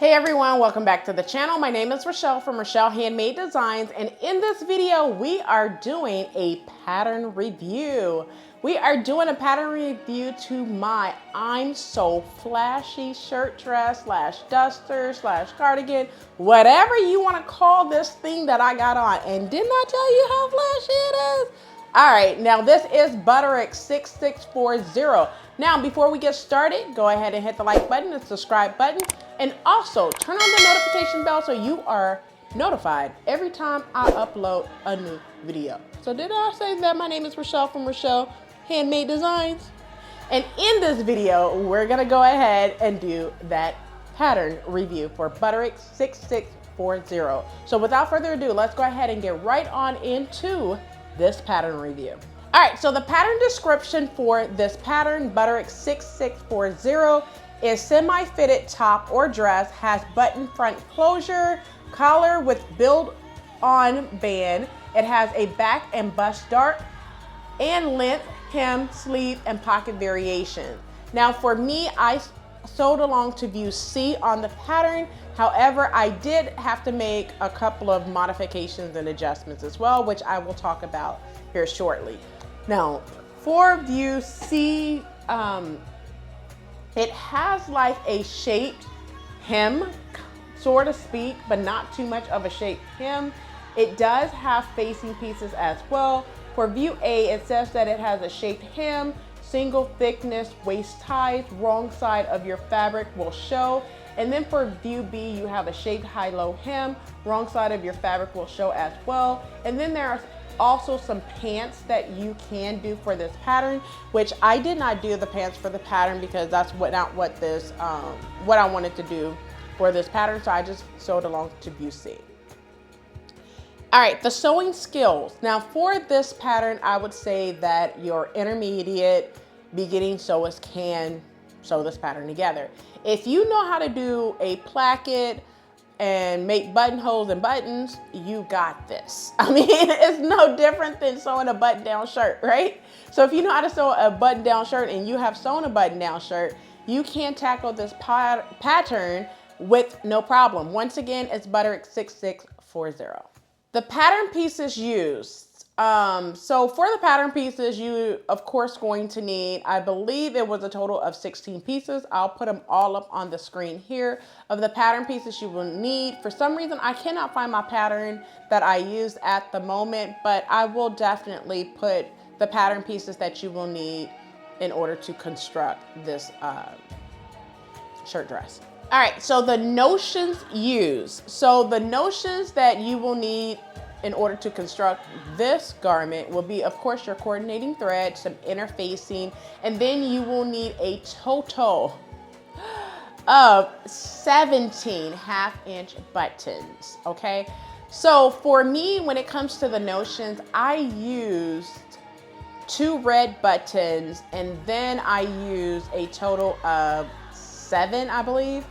Hey everyone, welcome back to the channel. My name is Rochelle from Rochelle.Handmade.Designs, and in this video we are doing a pattern review. We are doing a pattern review to my I'm So Flashy shirt dress slash duster slash cardigan, whatever you want to call this thing that I got on. And didn't I tell you how flashy it is? All right, now this is Butterick 6640. Now, before we get started, go ahead and hit the like button and subscribe button, and also turn on the notification bell so you are notified every time I upload a new video. So did I say that my name is Rochelle from Rochelle.Handmade.Designs? And in this video, we're gonna go ahead and do that pattern review for Butterick 6640. So without further ado, let's go ahead and get right on into this pattern review. All right, so the pattern description for this pattern, Butterick 6640, is semi-fitted top or dress, has button front closure, collar with build-on band. It has a back and bust dart and length, hem, sleeve, and pocket variation. Now for me, I sewed along to view C on the pattern. However, I did have to make a couple of modifications and adjustments as well, which I will talk about here shortly. Now, for view C, it has like a shaped hem, so to speak, but not too much of a shaped hem. It does have facing pieces as well. For view A, it says that it has a shaped hem, single thickness waist ties, wrong side of your fabric will show. And then for view B, you have a shaped high-low hem, wrong side of your fabric will show as well. And then there are also some pants that you can do for this pattern, which I did not do the pants for the pattern because that's not what this, what I wanted to do for this pattern. So I just sewed along to view C. All right, the sewing skills. Now for this pattern, I would say that your intermediate beginning sewers can sew this pattern together. If you know how to do a placket and make buttonholes and buttons, you got this. I mean, it's no different than sewing a button-down shirt, right? So if you know how to sew a button-down shirt and you have sewn a button-down shirt, you can tackle this pattern with no problem. Once again, it's Butterick 6640. The pattern pieces used. So for the pattern pieces, you of course going to need, I believe it was a total of 16 pieces. I'll put them all up on the screen here of the pattern pieces you will need. For some reason, I cannot find my pattern that I used at the moment, but I will definitely put the pattern pieces that you will need in order to construct this shirt dress. All right, so the notions used. So the notions that you will need in order to construct this garment will be, of course, your coordinating thread, some interfacing, and then you will need a total of 17 half-inch buttons, okay? So for me, when it comes to the notions, I used 2 red buttons, and then I used a total of 7, I believe.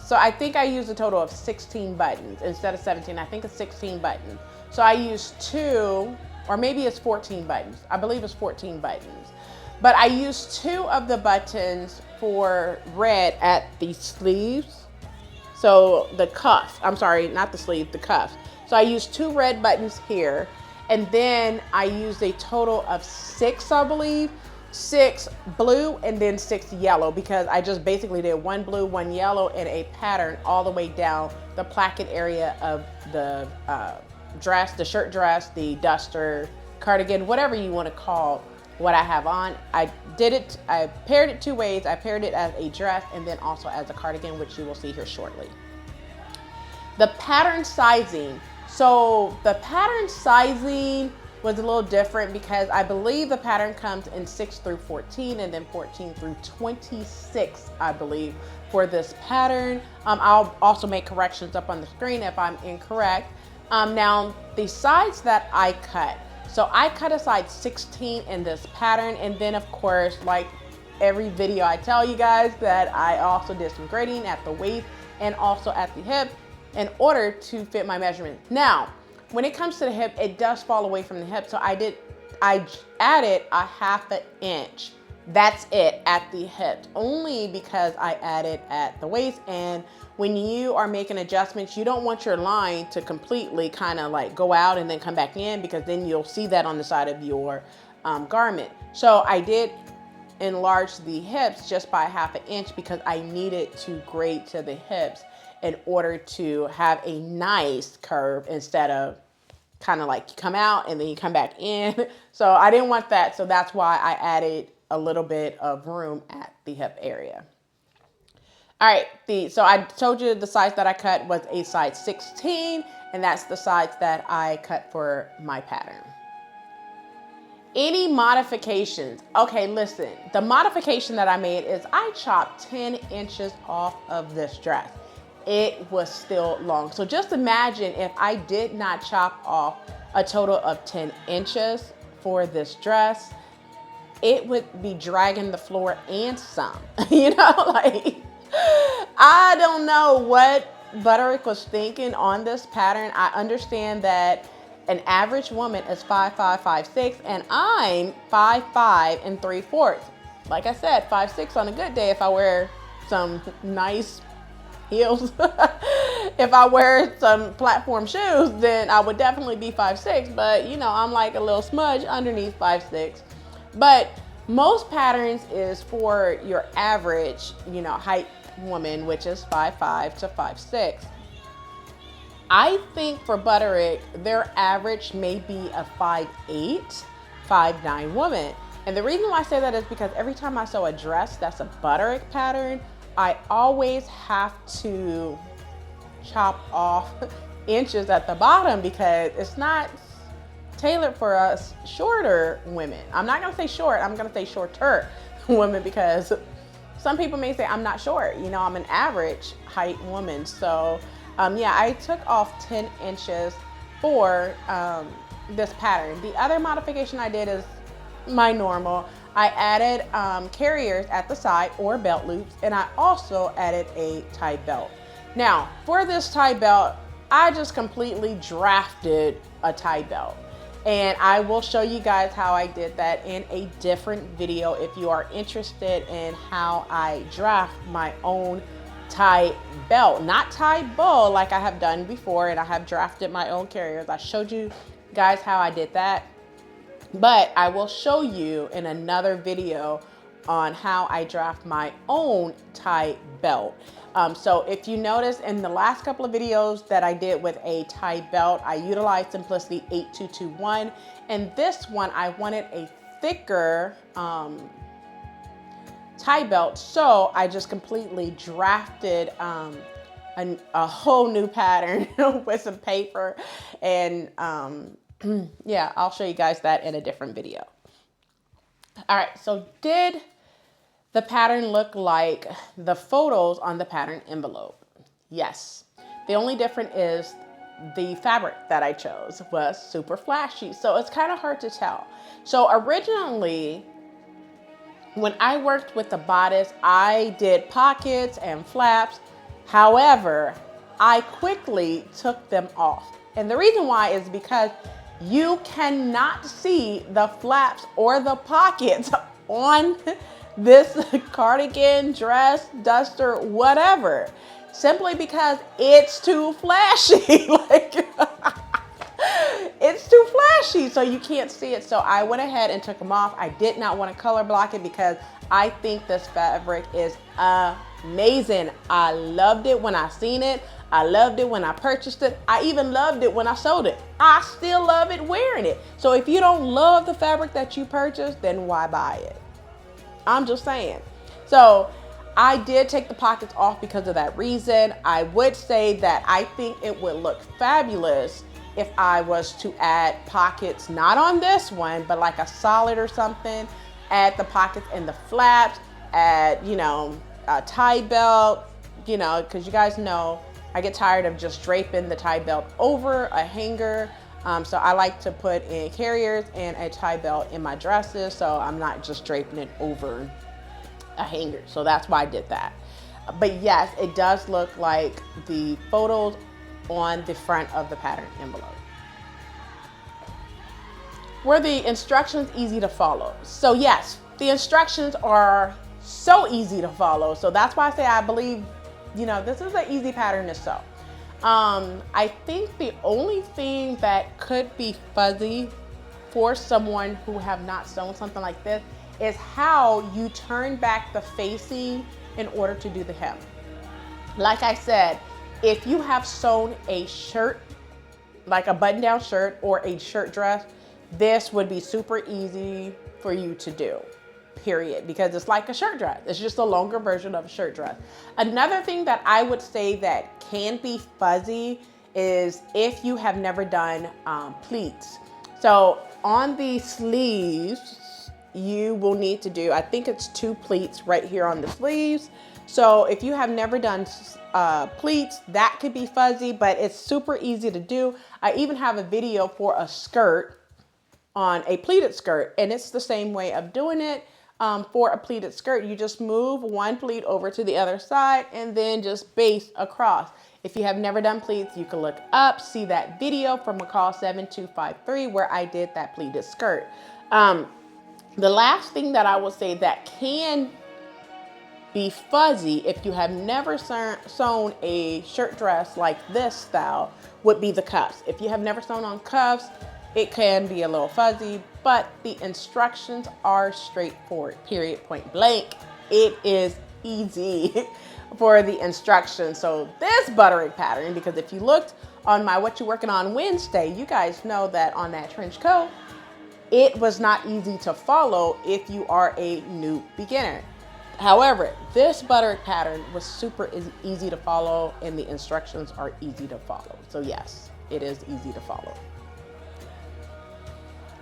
So I think I used a total of 16 buttons instead of 17. I think it's 16 buttons. So I used 2, or maybe it's 14 buttons. I believe it's 14 buttons. But I used 2 of the buttons for red at the sleeves. So the cuff, I'm sorry, not the sleeve, the cuff. So I used 2 red buttons here. And then I used a total of 6, I believe. 6 blue and then 6 yellow, because I just basically did 1 blue, 1 yellow, and a pattern all the way down the placket area of the dress, the shirt dress, the duster, cardigan, whatever you want to call what I have on. I paired it 2 ways. I paired it as a dress and then also as a cardigan, which you will see here shortly. The pattern sizing. So the pattern sizing was a little different because I believe the pattern comes in 6 through 14 and then 14 through 26, I believe, for this pattern. I'll also make corrections up on the screen if I'm incorrect. Now, the sides that I cut. So I cut a size 16 in this pattern, and then of course, like every video I tell you guys, that I also did some grading at the waist and also at the hip in order to fit my measurement. Now, when it comes to the hip, it does fall away from the hip. So I added a 1/2 inch That's it at the hips, only because I added at the waist. And when you are making adjustments, you don't want your line to completely kind of like go out and then come back in, because then you'll see that on the side of your garment. So I did enlarge the hips just by 1/2 inch because I needed to grade to the hips in order to have a nice curve instead of kind of like you come out and then you come back in. So I didn't want that. So that's why I added a little bit of room at the hip area. All right, so I told you the size that I cut was a size 16, and that's the size that I cut for my pattern. Any modifications? Okay, listen, the modification that I made is I chopped 10 inches off of this dress. It was still long. So just imagine if I did not chop off a total of 10 inches for this dress, it would be dragging the floor and some, you know, like, I don't know what Butterick was thinking on this pattern. I understand that an average woman is 5'5", 5'6", and I'm 5'5" 3/4. Like I said, 5'6" on a good day if I wear some nice heels. If I wear some platform shoes, then I would definitely be 5'6", but you know, I'm like a little smudge underneath 5'6". But most patterns is for your average, you know, height woman, which is 5'5" to 5'6". I think for Butterick, their average may be a 5'8", 5'9" woman. And the reason why I say that is because every time I sew a dress that's a Butterick pattern, I always have to chop off inches at the bottom because it's not tailored for us shorter women. I'm not gonna say short, I'm gonna say shorter women, because some people may say I'm not short, you know, I'm an average height woman. So yeah, I took off 10 inches for this pattern. The other modification I did is my normal. I added carriers at the side or belt loops, and I also added a tie belt. Now, for this tie belt, I just completely drafted a tie belt. And I will show you guys how I did that in a different video if you are interested in how I draft my own tie belt. Not tie bow like I have done before, and I have drafted my own carriers. I showed you guys how I did that. But I will show you in another video on how I draft my own tie belt. So if you notice in the last couple of videos that I did with a tie belt, I utilized Simplicity 8221. And this one, I wanted a thicker tie belt. So I just completely drafted a whole new pattern with some paper. And yeah, I'll show you guys that in a different video. All right, so did the pattern look like the photos on the pattern envelope? Yes. The only difference is the fabric that I chose was super flashy, so it's kind of hard to tell. So originally, when I worked with the bodice, I did pockets and flaps. However, I quickly took them off. And the reason why is because you cannot see the flaps or the pockets on this cardigan, dress, duster, whatever, simply because it's too flashy. Like, it's too flashy, so you can't see it. So I went ahead and took them off. I did not want to color block it because I think this fabric is amazing. I loved it when I seen it. I loved it when I purchased it. I even loved it when I sewed it. I still love it wearing it. So if you don't love the fabric that you purchased, then why buy it? I'm just saying. So I did take the pockets off because of that reason. I would say that I think it would look fabulous if I was to add pockets, not on this one, but like a solid or something, add the pockets and the flaps, add, you know, a tie belt, you know, because you guys know I get tired of just draping the tie belt over a hanger. So I like to put in carriers and a tie belt in my dresses, so I'm not just draping it over a hanger. So that's why I did that. But yes, it does look like the photos on the front of the pattern envelope. Were the instructions easy to follow? So yes, the instructions are so easy to follow. So that's why I say I believe, you know, this is an easy pattern to sew. I think the only thing that could be fuzzy for someone who have not sewn something like this is how you turn back the facing in order to do the hem. Like I said, if you have sewn a shirt, like a button-down shirt or a shirt dress, this would be super easy for you to do, period, because it's like a shirt dress. It's just a longer version of a shirt dress. Another thing that I would say that can be fuzzy is if you have never done pleats. So on the sleeves, you will need to do, I think it's 2 pleats right here on the sleeves. So if you have never done pleats, that could be fuzzy, but it's super easy to do. I even have a video for a skirt, on a pleated skirt, and it's the same way of doing it. For a pleated skirt, you just move one pleat over to the other side and then just baste across. If you have never done pleats, you can look up, see that video from McCall 7253 where I did that pleated skirt. The last thing that I will say that can be fuzzy if you have never sewn a shirt dress like this style would be the cuffs. If you have never sewn on cuffs, it can be a little fuzzy, but the instructions are straightforward, period, point blank. It is easy for the instructions. So this Butterick pattern, because if you looked on my What You Working On Wednesday, you guys know that on that trench coat, it was not easy to follow if you are a new beginner. However, this Butterick pattern was super easy to follow and the instructions are easy to follow. So yes, it is easy to follow.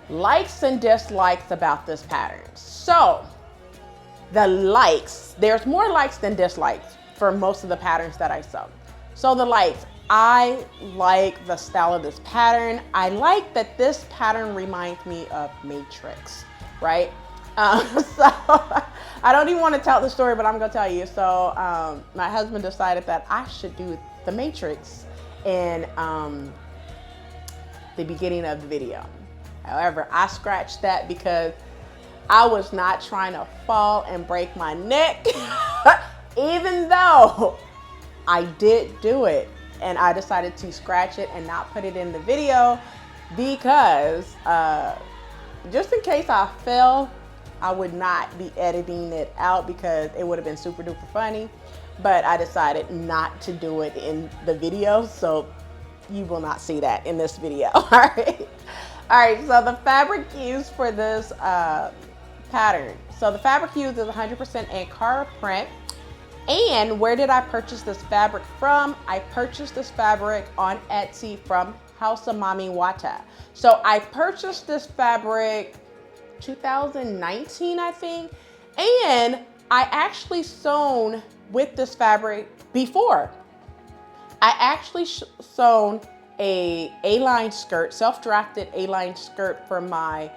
Likes and dislikes about this pattern. So the likes, there's more likes than dislikes for most of the patterns that I sew. So the likes, I like the style of this pattern. I like that this pattern reminds me of Matrix, right? So I don't even want to tell the story, but I'm gonna tell you. So my husband decided that I should do the Matrix in the beginning of the video. However, I scratched that because I was not trying to fall and break my neck, even though I did do it. And I decided to scratch it and not put it in the video because just in case I fell, I would not be editing it out because it would have been super duper funny. But I decided not to do it in the video, so you will not see that in this video. All right. All right, so the fabric used for this pattern. So the fabric used is 100% Ankara print. And where did I purchase this fabric from? I purchased this fabric on Etsy from House of Mami Wata. So I purchased this fabric 2019, I think. And I actually sewn with this fabric before. I actually sewn a A-line skirt, self-drafted A-line skirt for my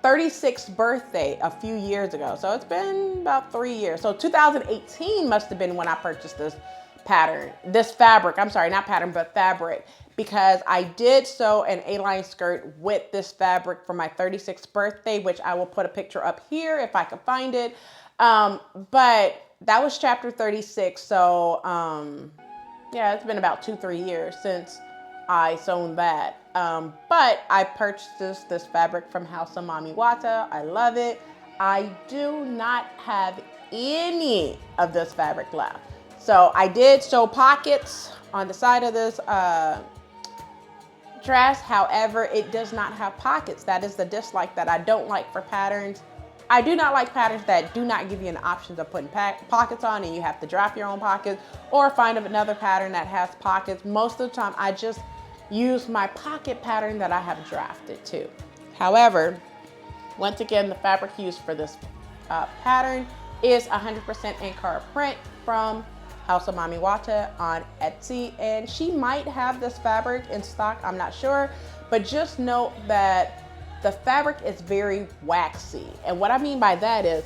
36th birthday a few years ago. So it's been about 3 years. So 2018 must have been when I purchased this pattern, this fabric. I'm sorry, not pattern, but fabric, because I did sew an A-line skirt with this fabric for my 36th birthday, which I will put a picture up here if I can find it. But that was chapter 36. So yeah, it's been about 2-3 years since I sewn that. But I purchased this fabric from House of Mami Wata. I love it. I do not have any of this fabric left. So I did sew pockets on the side of this dress. However, it does not have pockets. That is the dislike that I don't like for patterns. I do not like patterns that do not give you an option of putting pockets on and you have to draft your own pockets or find another pattern that has pockets. Most of the time, I just use my pocket pattern that I have drafted too. However, once again, the fabric used for this pattern is 100% Ankara print from House of Mami Wata on Etsy, and she might have this fabric in stock, I'm not sure, but just note that the fabric is very waxy. And what I mean by that is,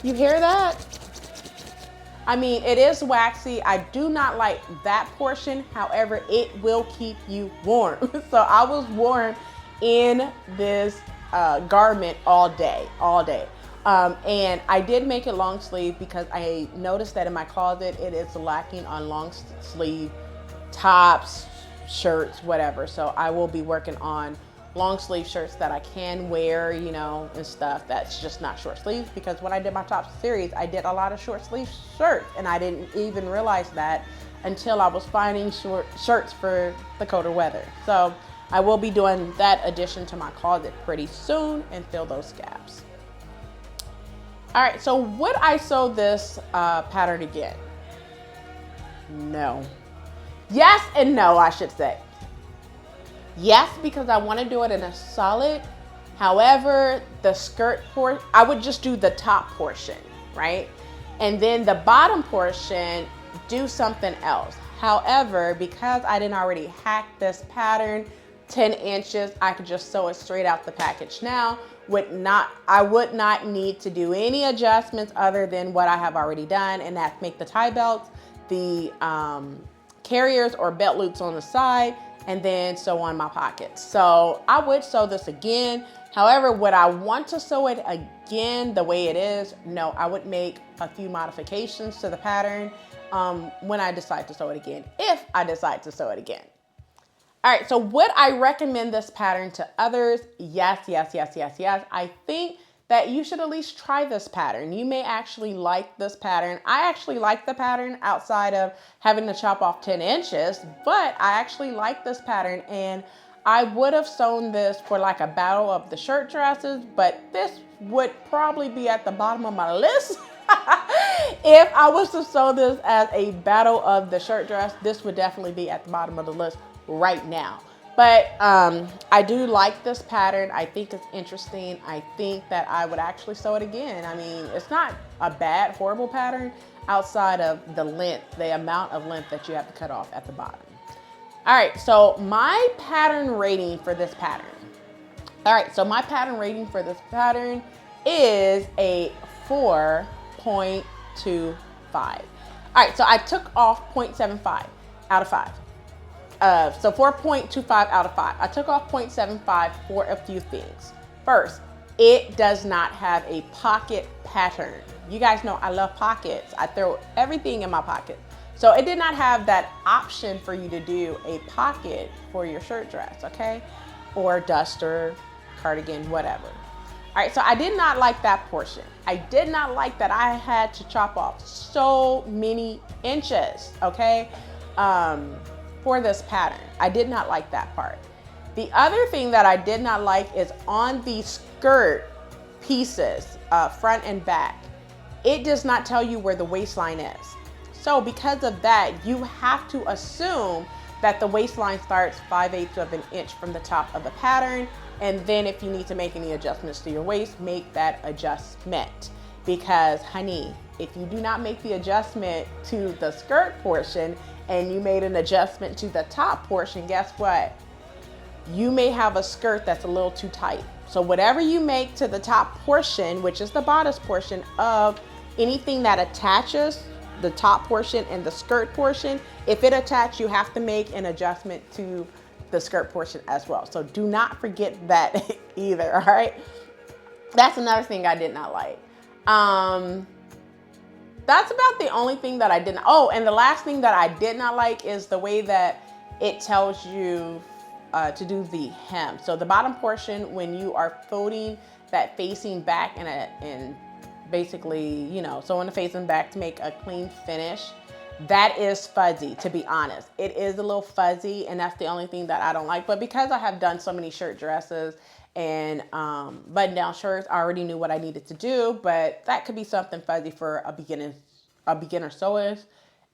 you hear that? I mean, it is waxy. I do not like that portion. However, it will keep you warm. So I was warm in this garment all day. And I did make it long sleeve because I noticed that in my closet it is lacking on long sleeve tops, shirts, whatever. So I will be working on long sleeve shirts that I can wear, you know, and stuff that's just not short sleeves, because when I did my top series, I did a lot of short sleeve shirts and I didn't even realize that until I was finding short shirts for the colder weather. So I will be doing that addition to my closet pretty soon and fill those gaps. All right, so would I sew this pattern again? No. Yes and no, I should say. Yes, because I want to do it in a solid. However, the skirt portion, I would just do the top portion, right? And then the bottom portion, do something else. However, because I didn't already hack this pattern 10 inches, I could just sew it straight out the package now. I would not need to do any adjustments other than what I have already done, and that's make the tie belts, the carriers or belt loops on the side, and then sew on my pockets. So I would sew this again. However, would I want to sew it again the way it is? No, I would make a few modifications to the pattern when I decide to sew it again, if I decide to sew it again. All right, so would I recommend this pattern to others? Yes, yes, yes, yes, yes. I think that you should at least try this pattern. You may actually like this pattern. I actually like the pattern outside of having to chop off 10 inches, but I actually like this pattern, and I would have sewn this for like a battle of the shirt dresses, but this would probably be at the bottom of my list. If I was to sew this as a battle of the shirt dress, this would definitely be at the bottom of the list right now. But I do like this pattern. I think it's interesting. I think that I would actually sew it again. I mean, it's not a bad, horrible pattern outside of the length, the amount of length that you have to cut off at the bottom. All right, so my pattern rating for this pattern. All right, so my pattern rating for this pattern is a 4.25. All right, so I took off 0.75 out of 5. So 4.25 out of 5. I took off 0.75 for a few things. First, it does not have a pocket pattern. You guys know I love pockets. I throw everything in my pocket. So it did not have that option for you to do a pocket for your shirt dress, okay? Or duster, cardigan, whatever. All right, so I did not like that portion. I did not like that I had to chop off so many inches, okay? For this pattern. I did not like that part. The other thing that I did not like is on the skirt pieces, front and back, it does not tell you where the waistline is. So because of that, you have to assume that the waistline starts 5/8 of an inch from the top of the pattern. And then if you need to make any adjustments to your waist, make that adjustment. Because honey, if you do not make the adjustment to the skirt portion and you made an adjustment to the top portion, guess what? You may have a skirt that's a little too tight. So whatever you make to the top portion, which is the bodice portion of anything that attaches the top portion and the skirt portion, if it attaches, you have to make an adjustment to the skirt portion as well. So do not forget that either, all right? That's another thing I did not like. That's about the only thing that I didn't. Oh, and the last thing that I did not like is the way that it tells you to do the hem. So the bottom portion, when you are folding that facing back and basically, you know, sewing the facing back to make a clean finish, that is fuzzy, to be honest. It is a little fuzzy, and that's the only thing that I don't like. But because I have done so many shirt dresses and button-down shirts, I already knew what I needed to do, but that could be something fuzzy for a beginner sewer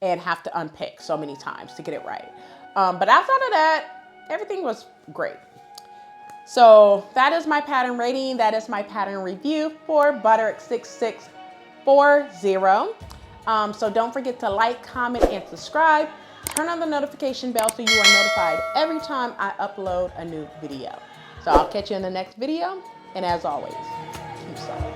and have to unpick so many times to get it right. But outside of that, everything was great. So that is my pattern rating. That is my pattern review for Butterick 6640. So don't forget to like, comment, and subscribe. Turn on the notification bell so you are notified every time I upload a new video. So I'll catch you in the next video, and as always, keep sewing.